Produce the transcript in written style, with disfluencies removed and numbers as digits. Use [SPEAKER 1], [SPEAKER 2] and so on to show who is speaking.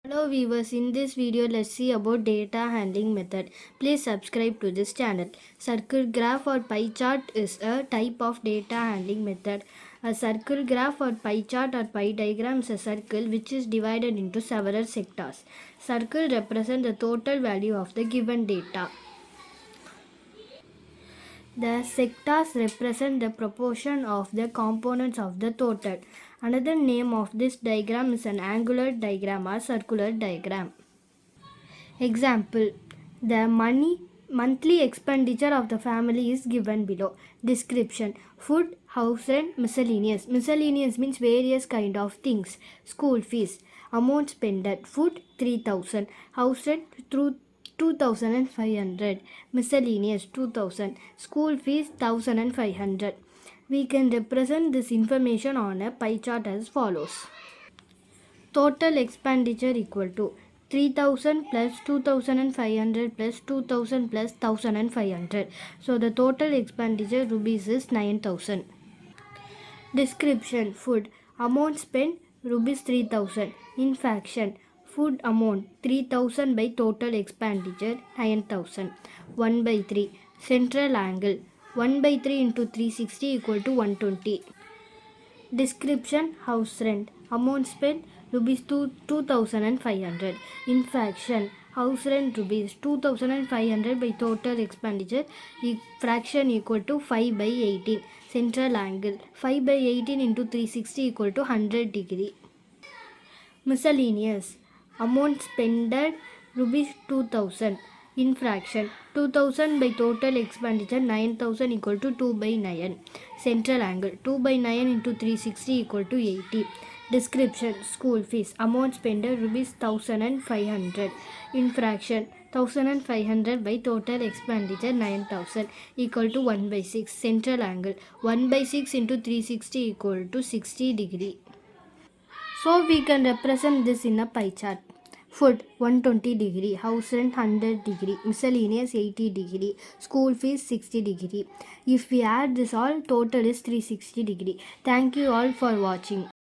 [SPEAKER 1] Hello viewers, in this video let's see about data handling method. Please subscribe to this channel. Circle graph or pie chart is a type of data handling method. A circle graph or pie chart or pie diagram is a circle which is divided into several sectors. Circle represent the total value of the given data. The sectors represent the proportion of the components of the total. Another name of this diagram is an angular diagram or circular diagram. Example: the monthly expenditure of the family is given below. Description: food, house rent, miscellaneous. Miscellaneous means various kind of things. School fees. Amount spent: food 3000, house rent through 2500, miscellaneous 2000, school fees 1500. We can represent this information on a pie chart as follows. Total expenditure equal to 3000 plus 2500 plus 2000 plus 1500. So the total expenditure rupees is 9000. Description: food amount spent rupees 3000. In fraction: food amount 3000 by total expenditure 9000. 1 by 3. Central angle 1 by 3 into 360 equal to 120. Description: house rent amount spent rupees 2500. In fraction: house rent rupees 2500 by total expenditure fraction equal to 5 by 18. Central angle 5 by 18 into 360 equal to 100 degree. Miscellaneous amount spent rupees 2000. In fraction: 2000 by total expenditure 9000 equal to 2 by 9. Central angle 2 by 9 into 360 equal to 80. Description: school fees amount spent rupees 1500. In fraction: 1500 by total expenditure 9000 equal to 1 by 6. Central angle 1 by 6 into 360 equal to 60 degree. So we can represent this in a pie chart. Food 120 degree, house rent 100 degree, miscellaneous 80 degree, school fees 60 degree. If we add this all, total is 360 degree. Thank you all for watching.